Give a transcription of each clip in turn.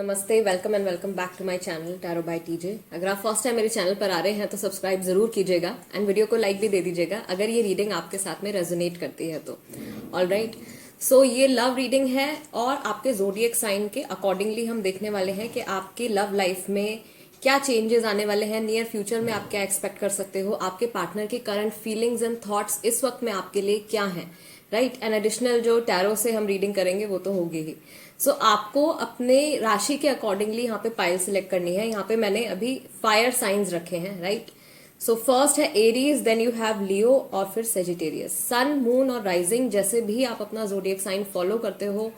नमस्ते, welcome and welcome back to my channel tarot by TJ. अगर आप first time मेरे चैनल पर आ रहे हैं तो सब्सक्राइब जरूर कीजिएगा एंड वीडियो को लाइक भी दे दीजिएगा अगर ये रीडिंग आपके साथ में रेजोनेट करती है तो। ऑलराइट, सो ये लव रीडिंग है और आपके ज़ोडिएक साइन के अकॉर्डिंगली हम देखने वाले हैं कि आपकी लव लाइफ में क्या चेंजेस आने वाले हैं, नियर फ्यूचर में आप क्या एक्सपेक्ट कर सकते हो, आपके पार्टनर की करंट फीलिंग्स एंड थॉट्स इस वक्त में आपके लिए क्या हैं। राइट, एंड एडिशनल जो टैरो से हम रीडिंग करेंगे वो तो होगी ही। सो आपको अपने राशि के अकॉर्डिंगली यहाँ पे पाइल सिलेक्ट करनी है। यहाँ पे मैंने अभी फायर साइंस रखे हैं। राइट, सो फर्स्ट है एरीज, देन यू हैव लियो और फिर सेजिटेरियस। सन, मून और राइजिंग जैसे भी आप अपना जोडिएक साइन फॉलो करते हो,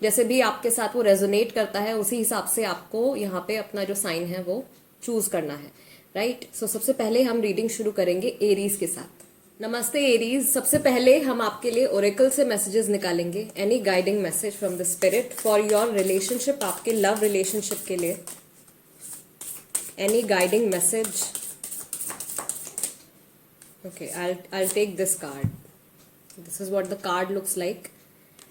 जैसे भी आपके साथ वो रेजोनेट करता है, उसी हिसाब से आपको यहाँ पे अपना जो साइन है वो चूज करना है। राइट, सो सबसे पहले हम रीडिंग शुरू करेंगे एरीज के साथ। नमस्ते एरीज, सबसे पहले हम आपके लिए ओरेकल से मैसेजेस निकालेंगे। Any guiding message from the spirit for your relationship, आपके लव रिलेशनशिप के लिए। Any guiding message. Okay, I'll take this card. This is what the card looks like.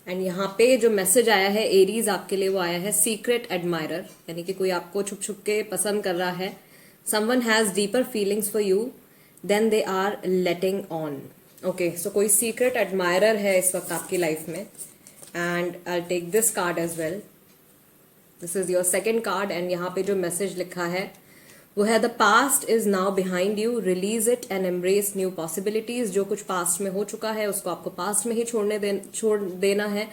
And यहाँ पे जो मैसेज आया है एरीज आपके लिए वो आया है सीक्रेट एडमायरर, यानी कि कोई आपको छुप छुप के पसंद कर रहा है। Someone has deeper feelings for you then they are letting on. Okay, so कोई सीक्रेट एडमायरर है इस वक्त आपकी लाइफ में। And I take this card as well. This is your second card and यहाँ पे जो मैसेज लिखा है वो है the past is now behind you, release it and embrace new possibilities. जो कुछ पास्ट में हो चुका है उसको आपको पास्ट में ही छोड़ देना है।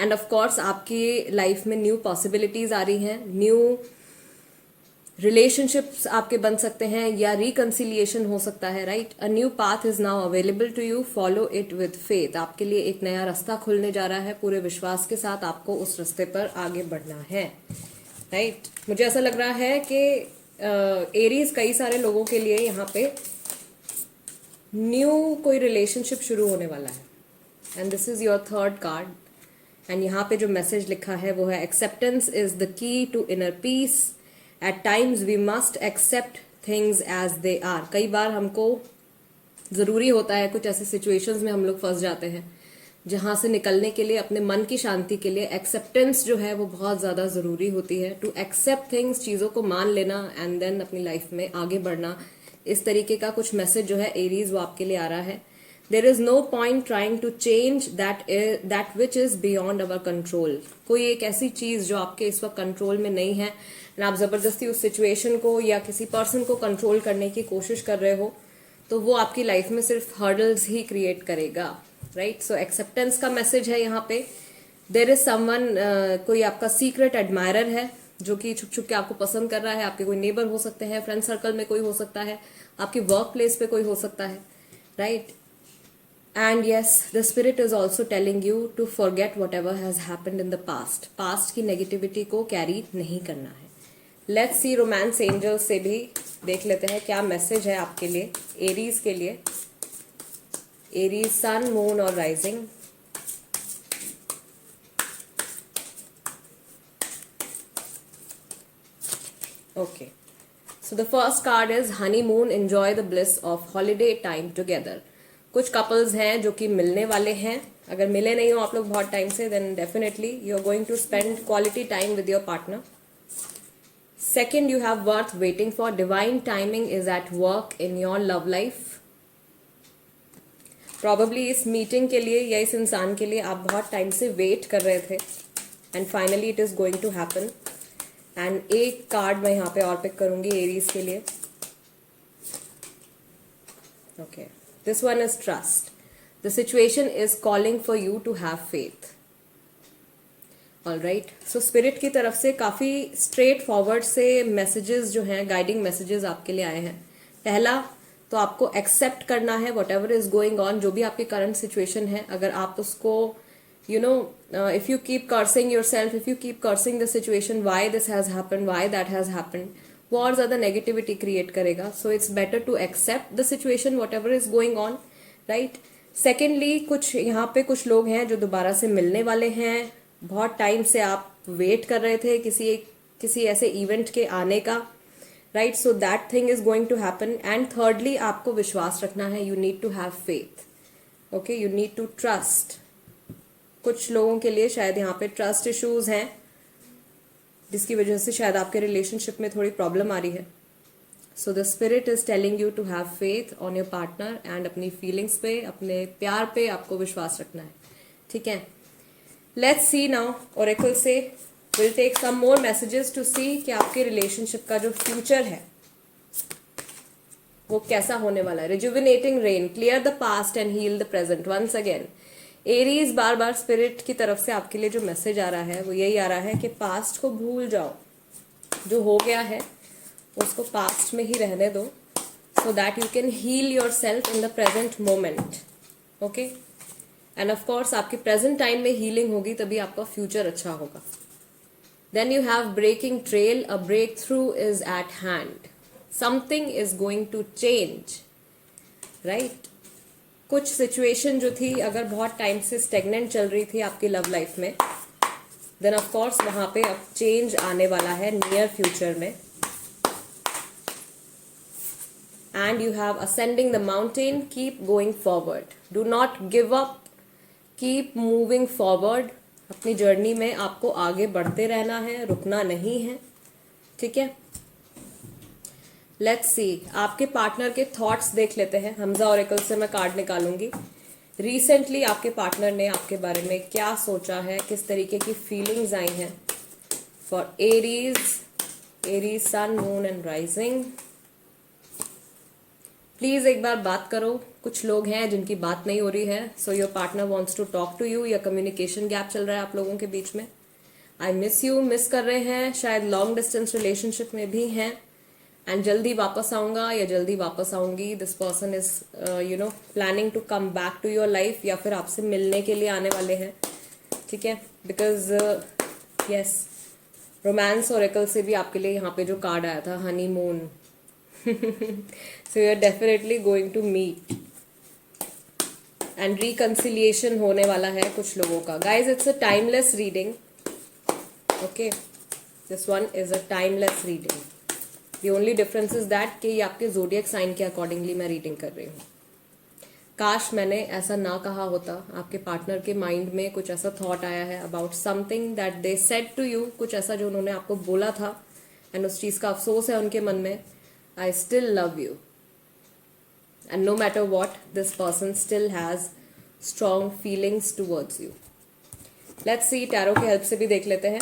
एंड ऑफ कोर्स आपकी लाइफ में न्यू पॉसिबिलिटीज आ रही हैं, न्यू रिलेशनशिप्स आपके बन सकते हैं या रिकंसिलिएशन हो सकता है। Right, a new path is now available to you, follow it with faith. आपके लिए एक नया रास्ता खुलने जा रहा है, पूरे विश्वास के साथ आपको उस रास्ते पर आगे बढ़ना है। राइट, मुझे ऐसा लग रहा है कि एरीज कई सारे लोगों के लिए यहाँ पे न्यू कोई रिलेशनशिप शुरू होने वाला है। And this is your third card and यहाँ पे जो मैसेज लिखा है वो है acceptance is the key to inner peace. At times we must accept things as they are. कई बार हमको जरूरी होता है, कुछ ऐसे सिचुएशंस में हम लोग फंस जाते हैं जहां से निकलने के लिए, अपने मन की शांति के लिए एक्सेप्टेंस जो है वो बहुत ज्यादा जरूरी होती है। टू एक्सेप्ट थिंग्स, चीजों को मान लेना एंड देन अपनी लाइफ में आगे बढ़ना। इस तरीके का कुछ मैसेज जो है एरीज वो आपके लिए आ रहा है। There is no point trying to change that which is beyond our control. कोई एक ऐसी चीज जो आपके इस वक्त कंट्रोल में नहीं है और आप जबरदस्ती उस सिचुएशन को या किसी पर्सन को कंट्रोल करने की कोशिश कर रहे हो तो वो आपकी लाइफ में सिर्फ हर्डल्स ही क्रिएट करेगा। राइट, सो एक्सेप्टेंस का मैसेज है यहाँ पे। देर इज समवन, कोई आपका सीक्रेट एडमायरर है जो कि छुप छुप के आपको पसंद कर रहा है। आपके कोई नेबर हो सकते हैं, फ्रेंड सर्कल में कोई हो सकता है, आपके वर्क प्लेस पे कोई हो सकता है। Right, and yes, the spirit is also telling you to forget whatever has happened in the past. Past की नेगेटिविटी को कैरी नहीं करना है। लेट्स सी रोमांस एंजल से भी देख लेते हैं क्या मैसेज है आपके लिए एरीज के लिए। एरीज, सन, मून और rising. Okay, so the first card is honeymoon, enjoy the bliss of holiday time together. कुछ कपल्स हैं जो कि मिलने वाले हैं। अगर मिले नहीं हो आप लोग बहुत टाइम से, then definitely you are going to spend quality time with your partner. Second, you have worth waiting for. Divine timing is at work in your love life. Probably इस मीटिंग के लिए या इस इंसान के लिए आप बहुत टाइम से वेट कर रहे थे and finally it is going to happen. And एक कार्ड मैं यहाँ पे और पिक करूंगी एरीज के लिए। Okay, this one is trust. The situation is calling for you to have faith. Alright, so spirit की तरफ से काफी स्ट्रेट फॉरवर्ड से मैसेजेस जो हैं, गाइडिंग मैसेजेस आपके लिए आए हैं। पहला तो आपको एक्सेप्ट करना है whatever is going on, जो भी आपकी करंट सिचुएशन है। अगर आप उसको if you keep cursing yourself, if you keep cursing the situation, why this has happened, why that has happened, वो और ज्यादा नेगेटिविटी क्रिएट करेगा। So it's better to accept the situation whatever is going on. Right, secondly कुछ यहाँ पे कुछ लोग हैं जो दोबारा से मिलने वाले हैं। बहुत टाइम से आप वेट कर रहे थे किसी ऐसे इवेंट के आने का। Right, so that thing is going to happen. And thirdly आपको विश्वास रखना है, you need to have faith. Okay, you need to trust. कुछ लोगों के लिए शायद यहाँ पे ट्रस्ट इश्यूज हैं जिसकी वजह से शायद आपके रिलेशनशिप में थोड़ी प्रॉब्लम आ रही है. So the spirit is telling you to have faith on your partner and अपनी फीलिंग्स पे, अपने प्यार पे आपको विश्वास रखना है. ठीक है, लेट्स सी नाउ. ओरेकल से will take some more messages to see कि आपके रिलेशनशिप का जो फ्यूचर है वो कैसा होने वाला है. Rejuvenating rain, clear the past and heal the present once again. Aries, बार बार स्पिरिट की तरफ से आपके लिए जो मैसेज आ रहा है वो यही आ रहा है कि पास्ट को भूल जाओ. जो हो गया है उसको पास्ट में ही रहने दो, so that you can heal yourself in the present moment. Okay, and of course आपकी प्रेजेंट टाइम में हीलिंग होगी तभी आपका फ्यूचर अच्छा होगा. Then you have breaking trail, a breakthrough is at hand. Something is going to change, right. कुछ situation जो थी, अगर बहुत टाइम से स्टेगनेंट चल रही थी आपकी लव लाइफ में, देन ऑफ कोर्स वहां पे अब चेंज आने वाला है नियर फ्यूचर में. And you have ascending the mountain, keep going forward, do not give up, keep moving forward. अपनी जर्नी में आपको आगे बढ़ते रहना है, रुकना नहीं है. ठीक है, लेट्स सी. आपके पार्टनर के थॉट्स देख लेते हैं. हमजा ओरेकल से मैं कार्ड निकालूंगी. रिसेंटली आपके पार्टनर ने आपके बारे में क्या सोचा है, किस तरीके की फीलिंग्स आई हैं for Aries, Aries sun, moon and rising. Please एक बार बात करो. कुछ लोग हैं जिनकी बात नहीं हो रही है, so your partner wants to talk to you, या कम्युनिकेशन गैप चल रहा है आप लोगों के बीच में. आई मिस यू, मिस कर रहे हैं, शायद लॉन्ग डिस्टेंस रिलेशनशिप में भी हैं, एंड जल्दी वापस आऊंगा या जल्दी वापस आऊंगी. This person is planning to come back to your life, या फिर आपसे मिलने के लिए आने वाले हैं. ठीक है, बिकॉज यस, रोमांस ओरेकल से भी आपके लिए यहाँ पे जो कार्ड आया था, honeymoon. So you are definitely going to meet and reconciliation होने वाला है कुछ लोगों का. Guys, it's a timeless reading. Okay, this one is a timeless reading. The only difference is that कि ये आपके zodiac sign के अकॉर्डिंगली मैं रीडिंग कर रही हूँ. काश मैंने ऐसा ना कहा होता. आपके पार्टनर के माइंड में कुछ ऐसा थॉट आया है about something that they said to you, कुछ ऐसा जो उन्होंने आपको बोला था, एंड उस चीज़ का अफसोस है उनके मन में. I still love you, and no matter what, this person still has strong feelings towards you. Let's see, tarot की हेल्प से भी देख लेते हैं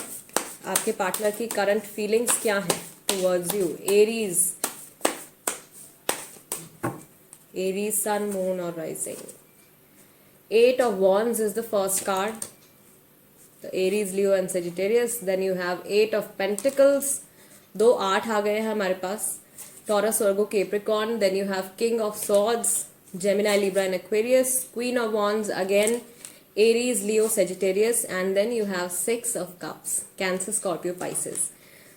आपके पार्टनर की करंट फीलिंग्स क्या हैं towards you. Aries, Aries sun, moon or rising. 8 of wands is the first card, the Aries, Leo and Sagittarius. Then you have 8 of pentacles, दो 8 आ गए हैं हमारे पास. Taurus, Virgo, Capricorn. Then you have King of Swords, Gemini, Libra and Aquarius. Queen of wands again, Aries, Leo, Sagittarius. And then you have 6 of cups, Cancer, Scorpio, Pisces.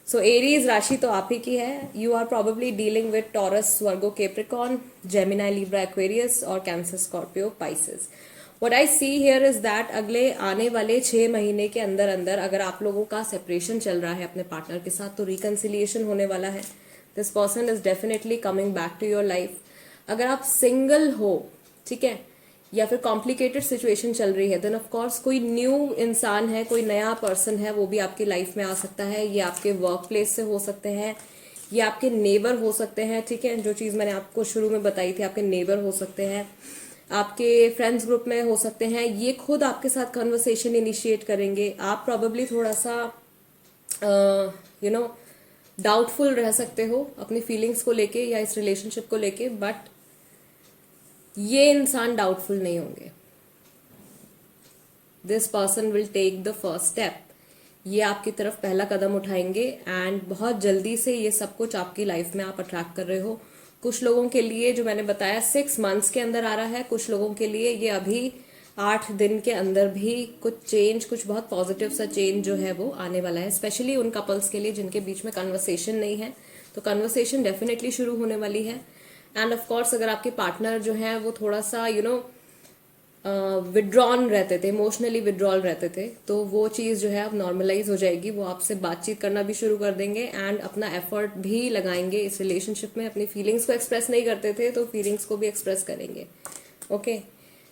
So Aries राशि तो आप ही की है. You are probably dealing with Taurus, Virgo, Capricorn, Gemini, Libra, Aquarius और Cancer, Scorpio, Pisces. What I see here is that अगले आने वाले 6 महीने के अंदर अंदर अगर आप लोगों का सेपरेशन चल रहा है अपने पार्टनर के साथ, तो रिकंसिलिएशन होने वाला है. This person is definitely coming back to your life. अगर आप सिंगल हो, ठीक है, या फिर कॉम्प्लिकेटेड सिचुएशन चल रही है, देन ऑफ कोर्स कोई न्यू इंसान है, कोई नया पर्सन है, वो भी आपकी लाइफ में आ सकता है. ये आपके वर्क प्लेस से हो सकते हैं, ये आपके नेबर हो सकते हैं. ठीक है, जो चीज़ मैंने आपको शुरू में बताई थी, आपके नेबर हो सकते हैं, आपके फ्रेंड्स ग्रुप में हो सकते हैं. ये खुद आपके साथ कन्वर्सेशन इनिशिएट करेंगे. आप प्रॉबेबली थोड़ा सा डाउटफुल रह सकते हो अपनी फीलिंग्स को लेके या इस रिलेशनशिप को लेके, बट ये इंसान डाउटफुल नहीं होंगे. This person will take the first step. ये आपकी तरफ पहला कदम उठाएंगे एंड बहुत जल्दी से ये सब कुछ आपकी लाइफ में आप अट्रैक्ट कर रहे हो. कुछ लोगों के लिए जो मैंने बताया 6 मंथ्स के अंदर आ रहा है, कुछ लोगों के लिए ये अभी 8 दिन के अंदर भी कुछ चेंज, कुछ बहुत पॉजिटिव सा चेंज जो है वो आने वाला है. स्पेशली उन कपल्स के लिए जिनके बीच में कन्वर्सेशन नहीं है, तो कन्वर्सेशन डेफिनेटली शुरू होने वाली है. एंड ऑफ कोर्स अगर आपके पार्टनर जो है वो थोड़ा सा विड्रॉन रहते थे, इमोशनली विड्रॉल रहते थे, तो वो चीज़ जो है अब नॉर्मलाइज हो जाएगी. वो आपसे बातचीत करना भी शुरू कर देंगे एंड अपना एफर्ट भी लगाएंगे इस रिलेशनशिप में. अपनी फीलिंग्स को एक्सप्रेस नहीं करते थे तो फीलिंग्स को भी एक्सप्रेस करेंगे. Okay,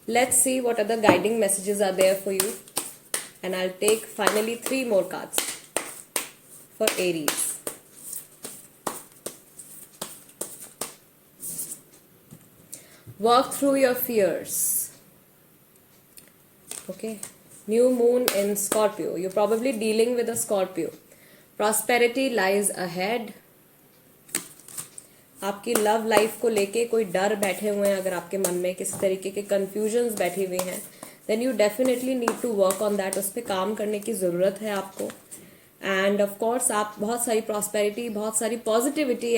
let's see what are the guiding messages are there for you, and I will take finally 3 more cards. for Aries. Work through your fears. Okay. New moon in Scorpio. You're probably dealing with a Scorpio. Prosperity lies ahead. आपकी love life को लेके कोई डर बैठे हुए हैं, अगर आपके मन में किसी तरीके के कंफ्यूजन्स बैठी हुई हैं, then you definitely need to work on that. उस पर काम करने की ज़रूरत है आपको. एंड ऑफ कोर्स आप बहुत सारी प्रॉस्पेरिटी, बहुत सारी पॉजिटिविटी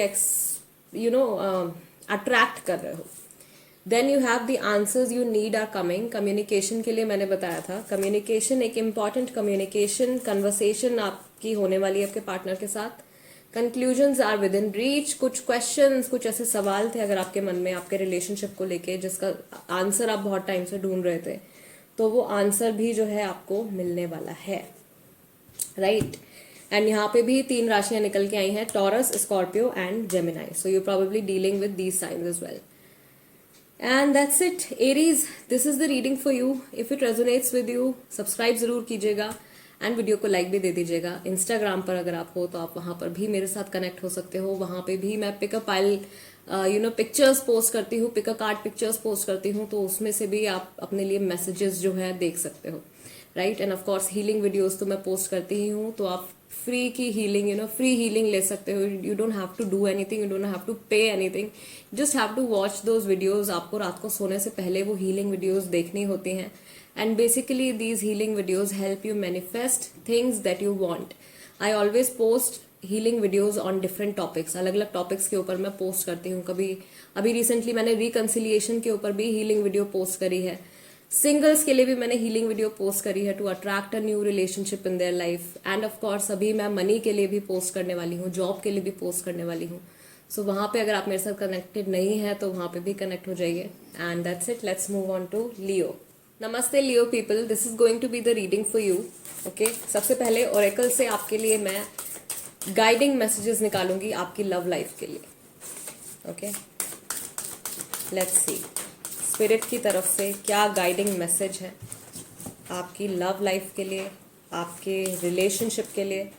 अट्रैक्ट कर रहे हो. Then you have the answers you need are coming. Communication के लिए मैंने बताया था, कम्युनिकेशन एक इम्पॉर्टेंट कम्युनिकेशन कन्वर्सेशन आपकी होने वाली है आपके पार्टनर के साथ. Conclusions are within reach. कुछ क्वेश्चंस, कुछ ऐसे सवाल थे अगर आपके मन में आपके रिलेशनशिप को लेके, जिसका आंसर आप बहुत टाइम से ढूंढ रहे थे, तो वो आंसर भी जो है आपको मिलने वाला है. राइट. एंड यहाँ पे भी 3 राशियां निकल के आई हैं, Taurus, Scorpio and Gemini. So you probably dealing with these signs as well. And that's it Aries. This is the reading for you. If it resonates with you, subscribe जरूर कीजिएगा एंड वीडियो को like भी दे दीजिएगा. Instagram पर अगर आप हो तो आप वहां पर भी मेरे साथ कनेक्ट हो सकते हो. वहां पे भी मैं पिकअप पाइल पिक्चर्स पोस्ट करती हूँ, पिकअप कार्ड पिक्चर्स पोस्ट करती हूँ, तो उसमें से भी आप अपने लिए मैसेजेस जो है देख सकते हो. Right. And of course healing videos तो मैं पोस्ट करती ही हूँ, तो आप फ्री की हीलिंग फ्री हीलिंग ले सकते हो. You don't have to do anything, you don't have to pay anything, just have to watch those videos. आपको रात को सोने से पहले वो हीलिंग वीडियोज देखनी होती हैं. And basically these healing videos help you manifest things that you want. I always post healing videos on different topics. अलग अलग टॉपिक्स के ऊपर मैं पोस्ट करती हूँ. कभी अभी रिसेंटली मैंने रिकन्सिलिएशन के ऊपर भी हीलिंग वीडियो पोस्ट करी है. सिंगल्स के लिए भी मैंने हीलिंग वीडियो पोस्ट करी है to attract a new relationship in their life. And of course अभी मैं मनी के लिए भी पोस्ट करने वाली हूँ, जॉब के लिए भी पोस्ट करने वाली हूँ. सो वहाँ पे अगर आप मेरे साथ कनेक्टेड नहीं है तो वहाँ पे भी कनेक्ट हो जाइए. And that's it. Let's move on to Leo. नमस्ते Leo people, this is going to be the reading for you. Okay. सबसे पहले ओरेकल से आपके लिए मैं गाइडिंग मैसेजेस निकालूंगी आपकी लव लाइफ के लिए. ओके. लेट्स सी स्पिरिट की तरफ से क्या गाइडिंग मैसेज है आपकी लव लाइफ के लिए, आपके रिलेशनशिप के लिए.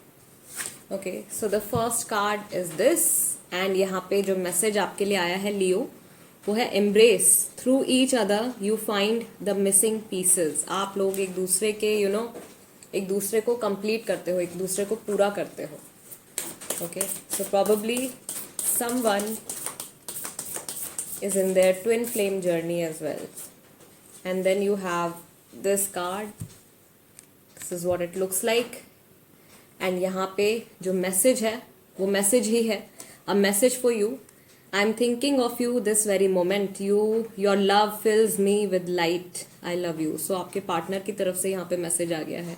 Okay. So the first card is this. And यहाँ पे जो मैसेज आपके लिए आया है लियो, वो है embrace. Through each other you find the missing pieces. आप लोग एक दूसरे के एक दूसरे को कंप्लीट करते हो, एक दूसरे को पूरा करते हो. Okay. So probably someone is in their twin flame journey as well. And then you have this card. This is what it looks like. And यहाँ पे जो मैसेज है वो मैसेज ही है. A message for you. I'm thinking of you this very moment. Your love fills me with light. I love you. So आपके partner की तरफ से यहाँ पे मैसेज आ गया है.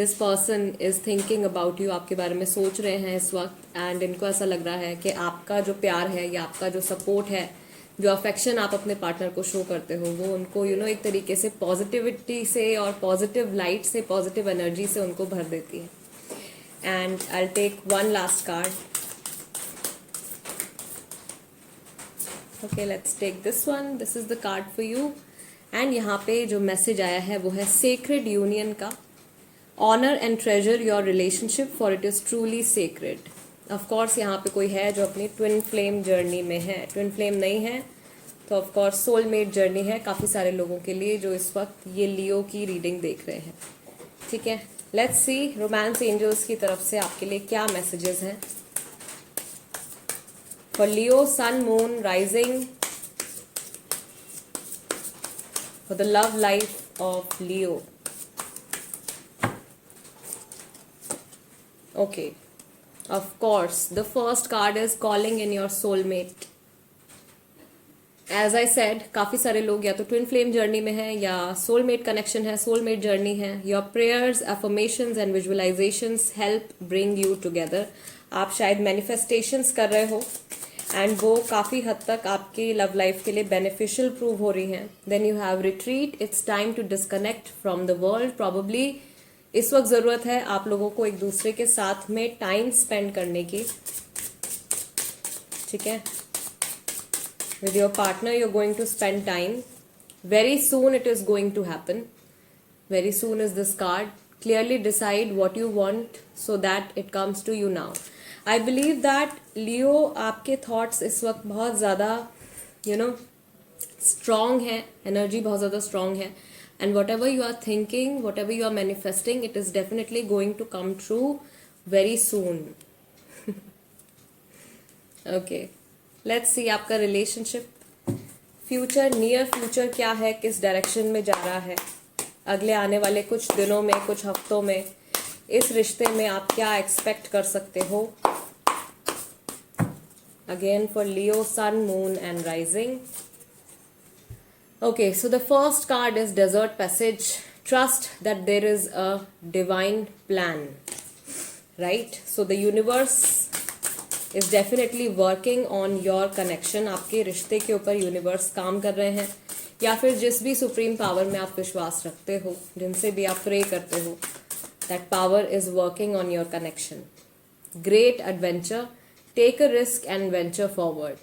This person is thinking about you. आपके बारे में सोच रहे हैं इस वक्त. एंड इनको ऐसा लग रहा है कि आपका जो प्यार है या आपका जो सपोर्ट है, जो अफेक्शन आप अपने पार्टनर को शो करते हो, वो उनको एक तरीके से पॉजिटिविटी से और पॉजिटिव लाइट से, पॉजिटिव एनर्जी से उनको भर देती है. And I take one last card. Okay. Let's take this one. This is the card for you. And यहाँ पे जो मैसेज आया है वो है सेक्रेड यूनियन का. Honour and treasure your relationship for it is truly sacred. Of course यहाँ पे कोई है जो अपनी ट्विन फ्लेम जर्नी में है. ट्विन फ्लेम नहीं है तो ऑफ कोर्स सोलमेट जर्नी है काफ़ी सारे लोगों के लिए जो इस वक्त ये लियो की रीडिंग देख रहे हैं. ठीक है. लेट्स सी रोमांस एंजल्स की तरफ से आपके लिए क्या मैसेजेस हैं for Leo sun moon rising, for the love life of Leo. Okay. Of course, the first card is calling in your soulmate. As I said, काफ़ी सारे लोग या तो ट्विन फ्लेम जर्नी में हैं या सोलमेट कनेक्शन है, सोलमेट जर्नी है. Your prayers, affirmations and visualizations help bring you together. आप शायद manifestations कर रहे हो एंड वो काफ़ी हद तक आपकी लव लाइफ के लिए बेनिफिशियल प्रूव हो रही हैं. Then you have retreat. It's time to disconnect from the world. Probably इस वक्त ज़रूरत है आप लोगों को एक दूसरे के साथ में टाइम स्पेंड करने की. ठीक है. With your partner you are going to spend time. Very soon it is going to happen. Very soon is this card. Clearly decide what you want so that it comes to you now. I believe that Leo, आपके thoughts इस वक्त बहुत ज़्यादा strong है, energy बहुत ज़्यादा strong है, and whatever you are thinking, whatever you are manifesting, it is definitely going to come true very soon. Okay, let's see आपका relationship, future, near future क्या है, किस direction में जा रहा है, अगले आने वाले कुछ दिनों में, कुछ हफ्तों में इस रिश्ते में आप क्या एक्सपेक्ट कर सकते हो. Again for Leo, sun, moon and rising. Okay, so the first card is desert passage. Trust that there is a divine plan, right? So the universe is definitely working on your connection. आपके रिश्ते के ऊपर universe काम कर रहे हैं, या फिर जिस भी सुप्रीम पावर में आप विश्वास रखते हो, जिनसे भी आप प्रे करते हो, that power is working on your connection. Great adventure, take a risk and venture forward.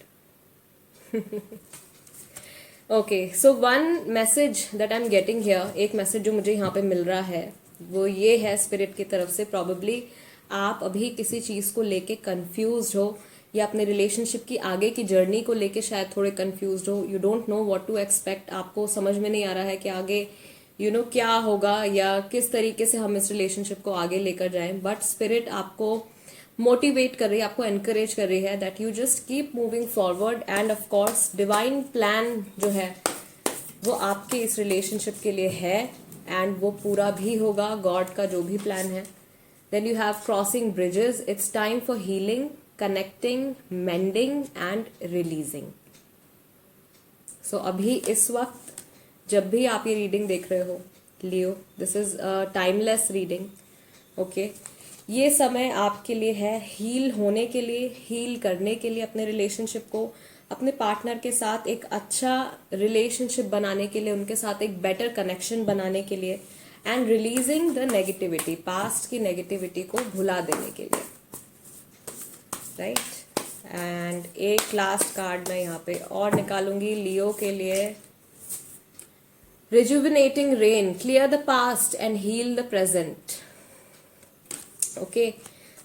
Okay, so one message that I am getting here, एक मैसेज जो मुझे यहाँ पे मिल रहा है वो ये है स्पिरिट की तरफ से. प्रॉबेबली आप अभी किसी चीज को लेके कंफ्यूज्ड हो, या अपने रिलेशनशिप की आगे की जर्नी को लेके शायद थोड़े कंफ्यूज्ड हो. You don't know what to expect. आपको समझ में नहीं आ रहा है कि आगे क्या होगा, या किस तरीके से हम इस रिलेशनशिप को आगे लेकर जाएं. बट स्पिरिट आपको मोटिवेट कर रही है, आपको एनकरेज कर रही है that you just keep moving forward. And of course divine plan जो है वो आपके इस रिलेशनशिप के लिए है, एंड वो पूरा भी होगा, गॉड का जो भी प्लान है. Then you have crossing bridges. It's time for healing, connecting, mending and releasing. So अभी इस वक्त जब भी आप ये रीडिंग देख रहे हो Leo, this is a timeless reading. Okay, ये समय आपके लिए है हील होने के लिए, हील करने के लिए, अपने रिलेशनशिप को, अपने पार्टनर के साथ एक अच्छा रिलेशनशिप बनाने के लिए, उनके साथ एक बेटर कनेक्शन बनाने के लिए, and releasing the negativity, past की नेगेटिविटी को भुला देने के लिए, राइट? एंड एक लास्ट कार्ड मैं यहाँ पे और निकालूंगी लियो के लिए. Rejuvenating rain, clear the past and heal the present. Okay,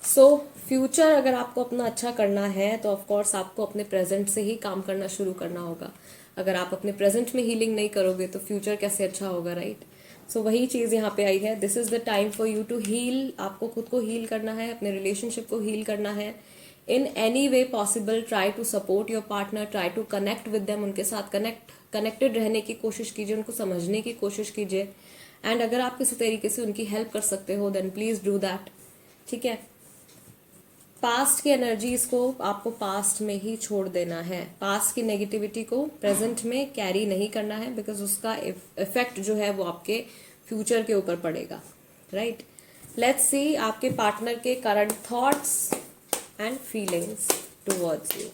so future अगर आपको अपना अच्छा करना है तो ऑफ कोर्स आपको अपने प्रेजेंट से ही काम करना शुरू करना होगा. अगर आप अपने प्रेजेंट में हीलिंग नहीं करोगे तो फ्यूचर कैसे अच्छा होगा, राइट? सो वही चीज यहाँ पे आई है. This is the time for you to heal. आपको खुद को हील करना है, अपने रिलेशनशिप को हील करना है. In any way possible try to support your partner, try to connect with them. उनके साथ कनेक्टेड रहने की कोशिश कीजिए, उनको समझने की कोशिश कीजिए. एंड अगर आप किसी तरीके से उनकी हेल्प कर सकते हो देन प्लीज डू दैट. ठीक है? पास्ट की एनर्जीज को आपको पास्ट में ही छोड़ देना है. पास्ट की नेगेटिविटी को प्रेजेंट में कैरी नहीं करना है, बिकॉज उसका इफेक्ट जो है वो आपके फ्यूचर के ऊपर पड़ेगा, राइट? लेट्स सी आपके पार्टनर के current thoughts and feelings towards you.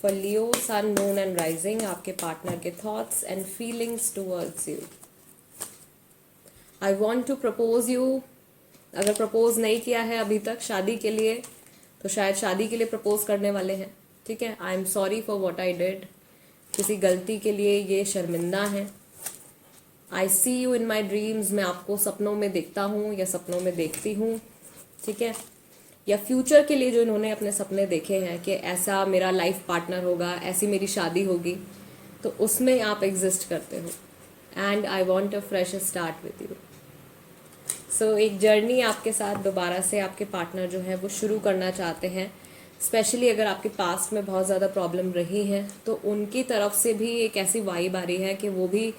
For Leo, sun, moon and rising, आपके पार्टनर के thoughts and feelings towards you. I want to propose you. अगर प्रपोज नहीं किया है अभी तक शादी के लिए, तो शायद शादी के लिए प्रपोज करने वाले हैं. ठीक है? I am sorry for what I did. किसी गलती के लिए ये शर्मिंदा है. आई see you in my dreams. मैं आपको सपनों में देखता हूँ या सपनों में देखती हूँ. ठीक है? या फ्यूचर के लिए जो इन्होंने अपने सपने देखे हैं कि ऐसा मेरा लाइफ पार्टनर होगा, ऐसी मेरी शादी होगी, तो उसमें आप एग्जिस्ट करते हो. And I want a fresh start with you. So एक जर्नी आपके साथ दोबारा से आपके पार्टनर जो है वो शुरू करना चाहते हैं. स्पेशली अगर आपके पास्ट में बहुत ज़्यादा प्रॉब्लम रही है तो उनकी तरफ से भी एक ऐसी वाइब आ रही है कि वो भी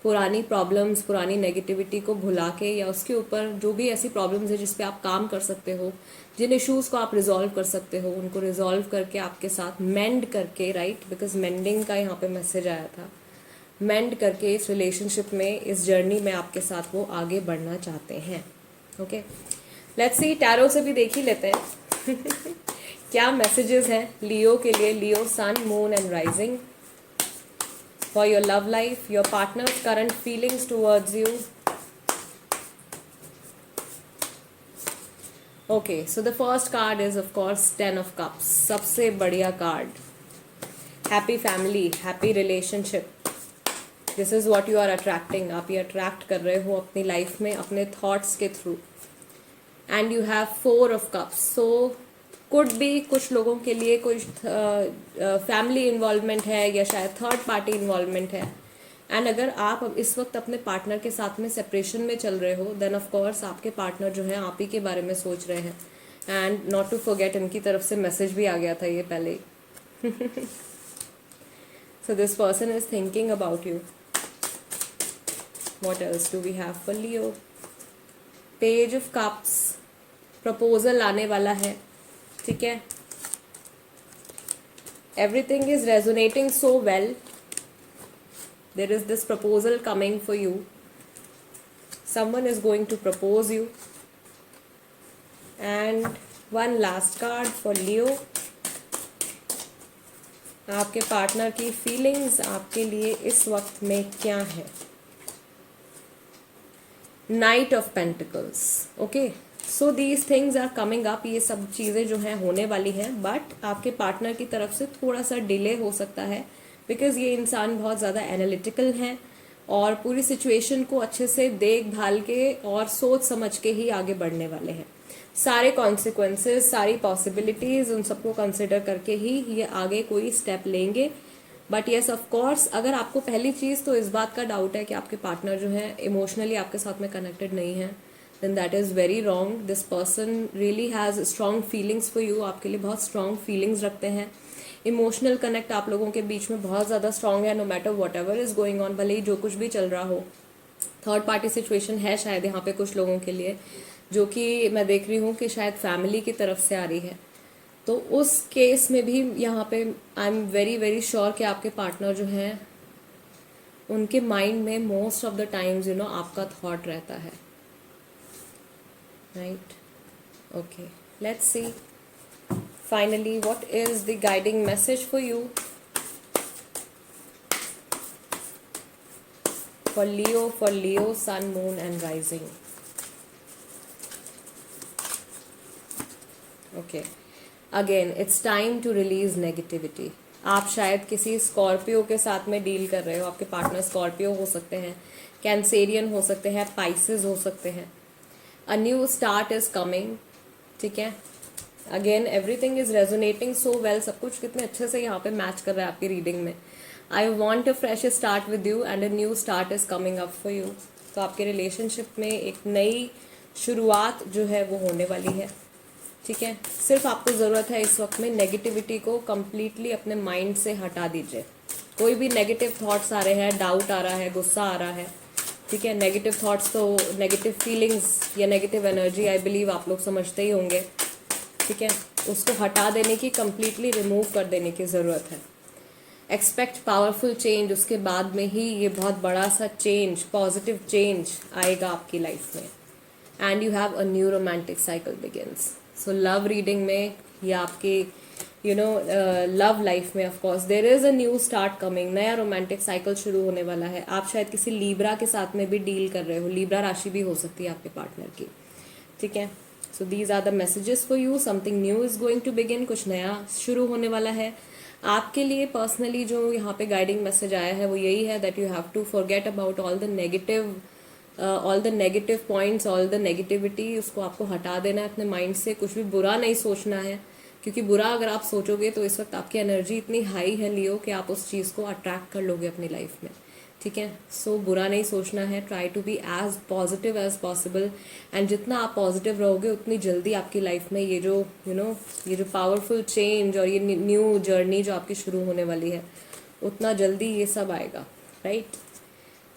पुरानी प्रॉब्लम्स, पुरानी नेगेटिविटी को भुला के, या उसके ऊपर जो भी ऐसी प्रॉब्लम्स है जिस पे आप काम कर सकते हो, जिन इश्यूज़ को आप रिजॉल्व कर सकते हो, उनको रिजॉल्व करके आपके साथ मेंड करके, राइट? बिकॉज मेंडिंग का यहाँ पे मैसेज आया था. मेंड करके इस रिलेशनशिप में, इस जर्नी में आपके साथ वो आगे बढ़ना चाहते हैं. ओके, लेट्स सी, टैरो से भी देख ही लेते हैं क्या मैसेजेस हैं लियो के लिए. Leo, sun, moon and rising, for your love life, your partner's current feelings towards you. Okay, so the first card is of course 10 of cups. सबसे बढ़िया card. Happy family, happy relationship. This is what you are attracting, आप ये attract कर रहे हो अपनी life में अपने थॉट्स के through. And you have 4 of cups, so could be कुछ लोगों के लिए कुछ फैमिली इन्वॉल्वमेंट है या शायद थर्ड पार्टी इन्वॉल्वमेंट है। एंड अगर आप अब इस वक्त अपने पार्टनर के साथ में सेपरेशन में चल रहे हो, देन ऑफ कोर्स आपके पार्टनर जो है आप ही के बारे में सोच रहे हैं। एंड नॉट टू फॉरगेट, इनकी तरफ से मैसेज भी आ गया था ये पहले ही। So this person is thinking about you. What else do we have for Leo? Page of cups, proposal आने वाला है, ठीक है। Everything is resonating so well, there is this proposal coming for you, someone is going to propose you, and one last card for Leo, आपके partner की feelings आपके लिए इस वक्त में क्या है? Knight of pentacles, okay, so these things are coming up, ये सब चीज़ें जो हैं होने वाली हैं, बट आपके पार्टनर की तरफ से थोड़ा सा डिले हो सकता है, बिकॉज ये इंसान बहुत ज़्यादा एनालिटिकल हैं और पूरी सिचुएशन को अच्छे से देख भाल के और सोच समझ के ही आगे बढ़ने वाले हैं। सारे कॉन्सिक्वेंसेस, सारी पॉसिबिलिटीज, उन सबको कंसिडर करके ही ये आगे कोई स्टेप लेंगे। बट येस ऑफ कोर्स, अगर आपको पहली चीज़ तो इस बात का डाउट है कि आपके पार्टनर जो है इमोशनली आपके साथ में कनेक्टेड नहीं है, then that is very wrong. This person really has strong feelings for you, आपके लिए बहुत स्ट्रॉन्ग फीलिंग्स रखते हैं। इमोशनल कनेक्ट आप लोगों के बीच में बहुत ज़्यादा स्ट्रॉन्ग है, no matter whatever is going on, भले ही जो कुछ भी चल रहा हो। थर्ड पार्टी सिचुएशन है शायद यहाँ पे कुछ लोगों के लिए, जो कि मैं देख रही हूँ कि शायद फैमिली की तरफ से आ रही है। तो उस केस में भी यहाँ पे I am very very sure कि आपके पार्टनर जो हैं उनके माइंड में most of the times you know आपका थॉट रहता है, right? Okay, let's C finally what is the guiding message for you for Leo sun, moon and rising. Okay, again it's time to release negativity. आप शायद किसी Scorpio के साथ में deal कर रहे हो, आपके पार्टनर स्कॉर्पियो हो सकते हैं, कैंसेरियन हो सकते हैं, पाइसेस हो सकते हैं। अ न्यू स्टार्ट इज कमिंग, ठीक है। Again everything is resonating so well, सब कुछ कितने अच्छे से यहाँ पे मैच कर रहा है आपकी रीडिंग में। आई want a fresh start with you and a new start is coming up for you. तो आपके रिलेशनशिप में एक नई शुरुआत जो है वो होने वाली है, ठीक है। सिर्फ आपको ज़रूरत है इस वक्त में नेगेटिविटी को कम्प्लीटली अपने माइंड से हटा दीजिए। कोई भी नेगेटिव थॉट्स आ रहे हैं, डाउट आ रहा है, गुस्सा आ रहा है, ठीक है। नेगेटिव थॉट्स तो नेगेटिव फीलिंग्स या नेगेटिव एनर्जी आई बिलीव आप लोग समझते ही होंगे, ठीक है। उसको हटा देने की, कम्प्लीटली रिमूव कर देने की ज़रूरत है। एक्सपेक्ट पावरफुल चेंज, उसके बाद में ही ये बहुत बड़ा सा चेंज, पॉजिटिव चेंज आएगा आपकी लाइफ में। And you have a new romantic cycle begins. So love reading में या आपके लव लाइफ में of course there is a new start coming, नया रोमांटिक साइकिल शुरू होने वाला है। आप शायद किसी लीब्रा के साथ में भी डील कर रहे हो, लीब्रा राशि भी हो सकती है आपके पार्टनर की, ठीक है। So these are the messages for you, something new is going to begin, कुछ नया शुरू होने वाला है आपके लिए। पर्सनली जो यहाँ पे गाइडिंग मैसेज आया है वो यही है that you have to forget about all the negative points, all the negativity, उसको आपको हटा देना है अपने माइंड से। कुछ भी बुरा नहीं सोचना है, क्योंकि बुरा अगर आप सोचोगे तो इस वक्त आपकी एनर्जी इतनी हाई है लियो कि आप उस चीज़ को अट्रैक्ट कर लोगे अपनी लाइफ में, ठीक है। सो बुरा नहीं सोचना है, try to be as positive as possible. And जितना आप पॉजिटिव रहोगे उतनी जल्दी आपकी लाइफ में ये जो ये जो पावरफुल चेंज और ये न्यू जर्नी जो आपकी शुरू होने वाली है, उतना जल्दी ये सब आएगा, right.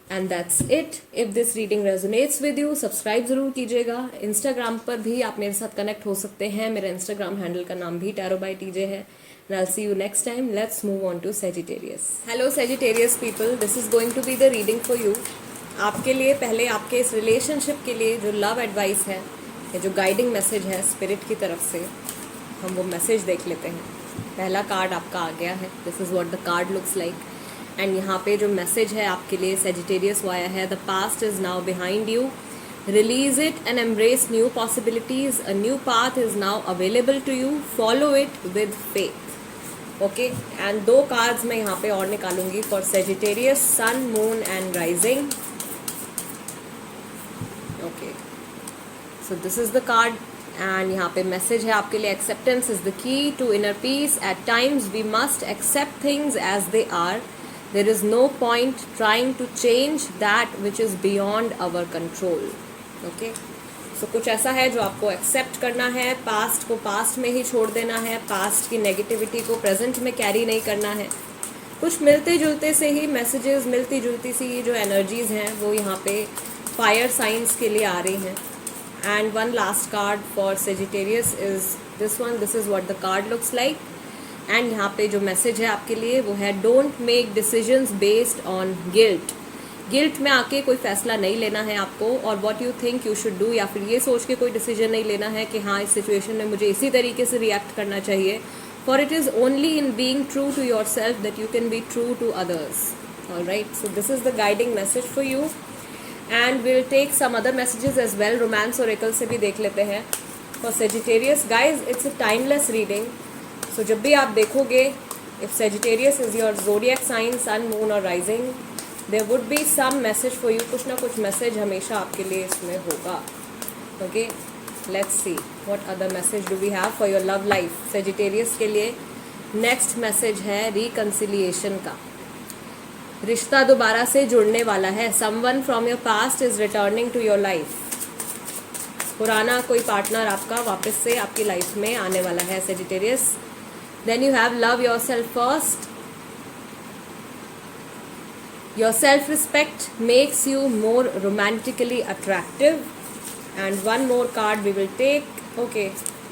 And that's it. If this reading resonates with you, subscribe जरूर कीजिएगा। इंस्टाग्राम पर भी आप मेरे साथ कनेक्ट हो सकते हैं, मेरा इंस्टाग्राम हैंडल का नाम भी टैरो बाय टीजे है। And I'll see you next time. Let's move on to Sagittarius. Hello Sagittarius people, this is going to be the reading for you. आपके लिए पहले आपके इस रिलेशनशिप के लिए जो लव एडवाइस है या जो गाइडिंग मैसेज है स्पिरिट की तरफ से, हम वो मैसेज देख लेते हैं। पहला कार्ड आपका आ गया है, this is what the card looks like. And यहाँ पे जो मैसेज है आपके लिए Sagittarius वो आया है, the past is now behind you, release it and embrace new possibilities, a new path is now available to you, follow it with faith. Okay and 2 cards मैं यहाँ पे और निकालूंगी for Sagittarius sun moon and rising. Okay so this is the card and यहाँ पे message है आपके लिए, acceptance is the key to inner peace. At times we must accept things as they are. There is no point trying to change that which is beyond our control. Okay so कुछ ऐसा है जो आपको accept करना है, past को past में ही छोड़ देना है, पास्ट की नेगेटिविटी को प्रेजेंट में कैरी नहीं करना है. कुछ मिलते जुलते से ही मैसेजेस, मिलती जुलती सी जो एनर्जीज हैं वो यहाँ पे फायर साइंस के लिए आ रही हैं. And one last card for Sagittarius is this one. This is what the card looks like. And यहाँ पे जो मैसेज है आपके लिए वो है, don't make decisions based on guilt. Guilt में आके कोई फैसला नहीं लेना है आपको, और what you think you should do, या फिर ये सोच के कोई डिसीजन नहीं लेना है कि हाँ इस सिचुएशन में मुझे इसी तरीके से रिएक्ट करना चाहिए. For it is only in being true to yourself that you can be true to others. Alright, so this is the guiding message for you and will take some other messages as well. Romance oracle से भी देख लेते हैं for Sagittarius. Guys it's a timeless reading. So जब भी आप देखोगे, if Sagittarius is your zodiac sign, sun, moon और rising, there would be some message for you. कुछ ना कुछ मैसेज हमेशा आपके लिए इसमें होगा. Okay, let's see what other message do we have for your love life. Sagittarius के लिए नेक्स्ट मैसेज है रिकंसिलिएशन का. रिश्ता दोबारा से जुड़ने वाला है. Someone from your past is returning to your life. पुराना कोई पार्टनर आपका वापस से आपकी लाइफ में आने वाला है Sagittarius. Then you have love yourself first. Your self-respect makes you more romantically attractive. And one more card we will take. Okay,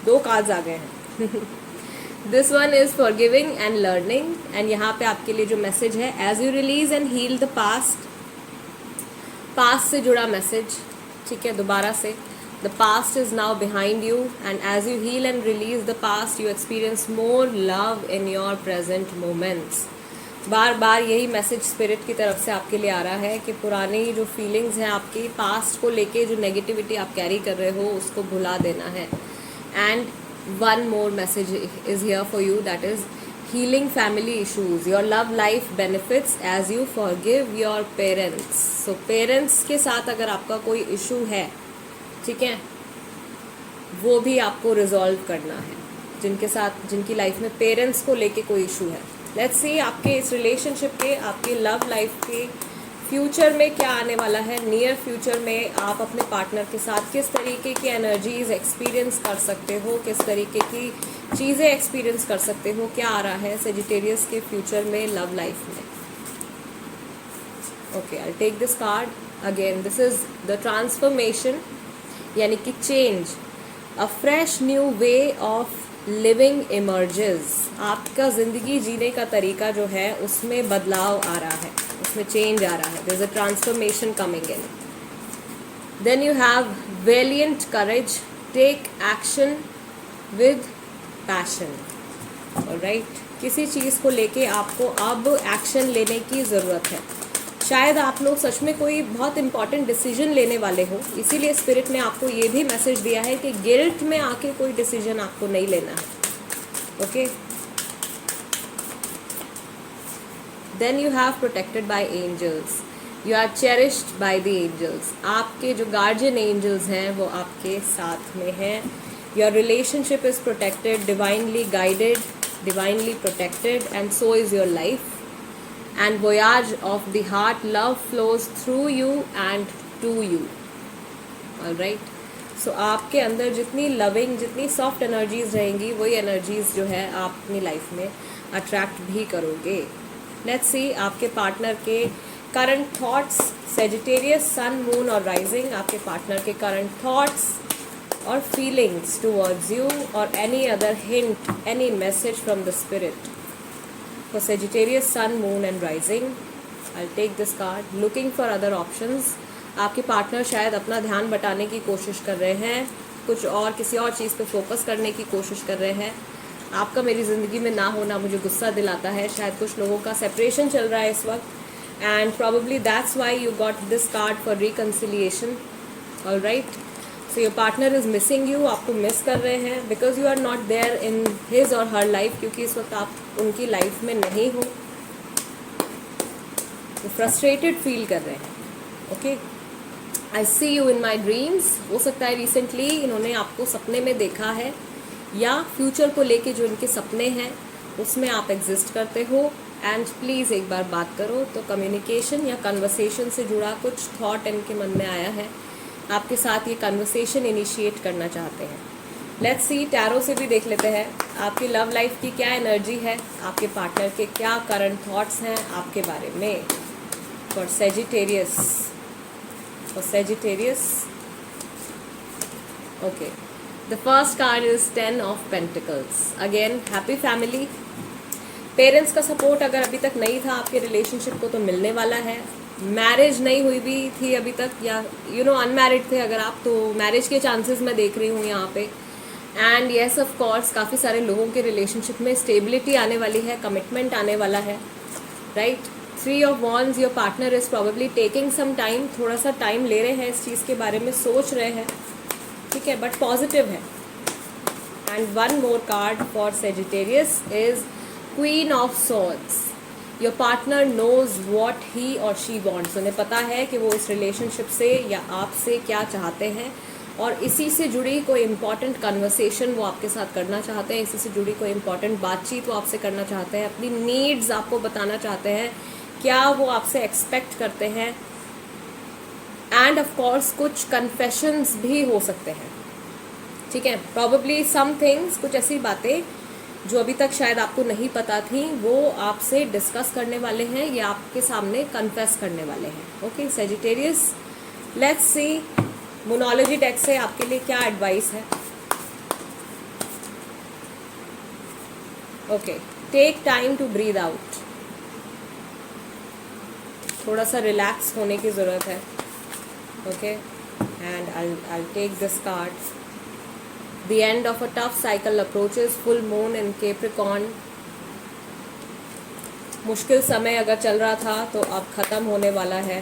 2 cards आ गए हैं. This one is forgiving and learning. And यहाँ पे आपके लिए जो message है, as you release and heal the past. Past से जुड़ा मैसेज, ठीक है, दोबारा से. The past is now behind you, and as you heal and release the past, you experience more love in your present moments. बार बार यही message spirit की तरफ से आपके लिए आ रहा है कि पुरानी जो फीलिंग्स हैं आपकी, पास्ट को लेके जो नेगेटिविटी आप कैरी कर रहे हो उसको भुला देना है. And one more message is here for you, that is healing family issues. Your love life benefits as you forgive your parents. So parents के साथ अगर आपका कोई इशू है, ठीक है, वो भी आपको रिजॉल्व करना है. जिनके साथ, जिनकी लाइफ में पेरेंट्स को लेके कोई इशू है, लेट्स सी आपके इस रिलेशनशिप के, आपकी लव लाइफ के फ्यूचर में क्या आने वाला है. नियर फ्यूचर में आप अपने पार्टनर के साथ किस तरीके की एनर्जीज एक्सपीरियंस कर सकते हो, किस तरीके की चीज़ें एक्सपीरियंस कर सकते हो, क्या आ रहा है सेजिटेरियस के फ्यूचर में लव लाइफ में. Okay, I take this card again. This is the transformation, यानी कि change. A fresh new way of living emerges. आपका ज़िंदगी जीने का तरीका जो है उसमें बदलाव आ रहा है, उसमें चेंज आ रहा है. There is a transformation coming in. Then you have valiant courage. Take action with passion. Alright, किसी चीज़ को लेके आपको अब एक्शन लेने की ज़रूरत है. शायद आप लोग सच में कोई बहुत इंपॉर्टेंट डिसीजन लेने वाले हो, इसीलिए स्पिरिट ने आपको ये भी मैसेज दिया है कि गिल्ट में आके कोई डिसीजन आपको नहीं लेना है. Okay, then you have protected by angels. You are cherished by the angels. आपके जो गार्जियन एंजल्स हैं वो आपके साथ में हैं. Your relationship is protected, divinely guided, divinely protected, and so is your life. And voyage of the heart, love flows through you and to you. All right. So आपके अंदर जितनी लविंग, जितनी सॉफ्ट एनर्जीज रहेंगी, वही energies जो है आप अपनी लाइफ में अट्रैक्ट भी करोगे. लेट्स सी आपके पार्टनर के current thoughts. Sagittarius sun, moon और राइजिंग, आपके पार्टनर के current thoughts or feelings towards you, or any other hint, any message from the spirit for Sagittarius sun, moon and rising. I'll take this card. Looking for other options. आपके partner शायद अपना ध्यान बटाने की कोशिश कर रहे हैं, कुछ और किसी और चीज़ पे फोकस करने की कोशिश कर रहे हैं. आपका मेरी ज़िंदगी में ना होना मुझे गुस्सा दिलाता है. शायद कुछ लोगों का सेपरेशन चल रहा है इस वक्त, and probably that's why you got this card for reconciliation. All right. So your partner is missing you, आपको मिस कर रहे हैं because you are not there in his or her life, क्योंकि इस वक्त आप उनकी लाइफ में नहीं हो, तो फ्रस्ट्रेटेड फील कर रहे हैं। Okay, I see you in my dreams, हो सकता है रिसेंटली इन्होंने आपको सपने में देखा है, या फ्यूचर को लेके जो इनके सपने हैं उसमें आप एग्जिस्ट करते हो। एंड प्लीज़ एक बार बात करो। तो कम्युनिकेशन या कन्वर्सेशन से जुड़ा कुछ थॉट इनके मन में आया है, आपके साथ ये कन्वर्सेशन इनिशिएट करना चाहते हैं। लेट्स सी, टैरो से भी देख लेते हैं आपकी लव लाइफ की क्या एनर्जी है, आपके पार्टनर के क्या करंट थॉट्स हैं आपके बारे में। For Sagittarius, okay, the first card is 10 of pentacles. Again happy family. Parents का सपोर्ट अगर अभी तक नहीं था आपके रिलेशनशिप को तो मिलने वाला है। मैरिज नहीं हुई भी थी अभी तक, या अनमैरिड थे अगर आप, तो मैरिज के चांसेस मैं देख रही हूँ यहाँ पे। एंड येस ऑफ कोर्स काफ़ी सारे लोगों के रिलेशनशिप में स्टेबिलिटी आने वाली है, कमिटमेंट आने वाला है, right. 3 of wands, your partner is probably taking some time, थोड़ा सा टाइम ले रहे हैं, इस चीज़ के बारे में सोच रहे हैं, ठीक है, बट पॉजिटिव है। And 1 more card for Sagittarius is queen of swords. Your partner knows what he or she wants, उन्हें पता है कि वो इस रिलेशनशिप से या आपसे क्या चाहते हैं, और इसी से जुड़ी कोई इंपॉर्टेंट कन्वर्सेशन वो आपके साथ करना चाहते हैं, इसी से जुड़ी कोई इंपॉर्टेंट बातचीत वो आपसे करना चाहते हैं, अपनी नीड्स आपको बताना चाहते हैं, क्या वो आपसे एक्सपेक्ट करते हैं। एंड ऑफ कोर्स कुछ कन्फेशंस भी हो सकते हैं, ठीक है, प्रॉबेबली सम थिंग्स, कुछ ऐसी बातें जो अभी तक शायद आपको नहीं पता थी वो आपसे डिस्कस करने वाले हैं या आपके सामने कन्फेस करने वाले हैं। ओके सेजिटेरियस, लेट्स सी मोनोलॉजी डेक से आपके लिए क्या एडवाइस है। Okay, take time to breathe out, थोड़ा सा रिलैक्स होने की ज़रूरत है। Okay, and I take this card. The end of a tough cycle approaches, full moon in Capricorn. मुश्किल समय अगर चल रहा था तो अब ख़त्म होने वाला है।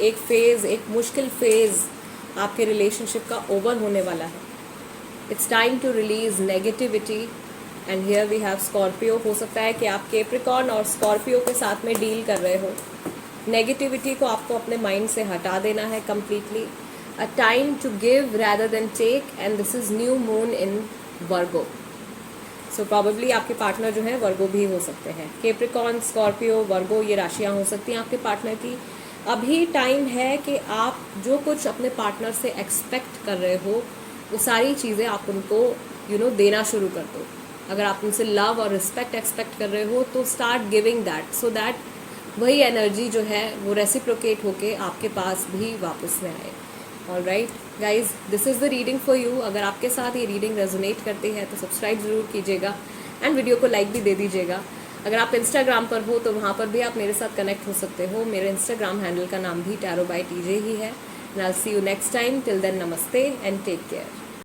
एक मुश्किल फेज़ आपके रिलेशनशिप का ओवर होने वाला है। It's time to release negativity and here we have Scorpio। हो सकता है कि आप Capricorn और Scorpio के साथ में डील कर रहे हो। नेगेटिविटी को आपको अपने माइंड से हटा देना है completely। A time to give rather than take, and this is new moon in Virgo. So probably आपके पार्टनर जो है वर्गो भी हो सकते हैं। कैप्रिकॉर्न, स्कॉर्पियो, वर्गो ये राशियाँ हो सकती हैं आपके पार्टनर की। अभी टाइम है कि आप जो कुछ अपने पार्टनर से एक्सपेक्ट कर रहे हो वो सारी चीज़ें आप उनको देना शुरू कर दो। अगर आप उनसे लव और रिस्पेक्ट एक्सपेक्ट कर रहे हो तो start giving that, so that वही एनर्जी जो है वो रेसिप्रोकेट होके आपके पास भी वापस में आए। Alright guys, this is the reading for you. अगर आपके साथ ये रीडिंग रेजोनेट करती है तो सब्सक्राइब ज़रूर कीजिएगा एंड वीडियो को लाइक भी दे दीजिएगा। अगर आप इंस्टाग्राम पर हो तो वहाँ पर भी आप मेरे साथ कनेक्ट हो सकते हो। मेरे इंस्टाग्राम हैंडल का नाम भी tarot by TJ ही है। And I will see you next time. Till then नमस्ते एंड टेक केयर।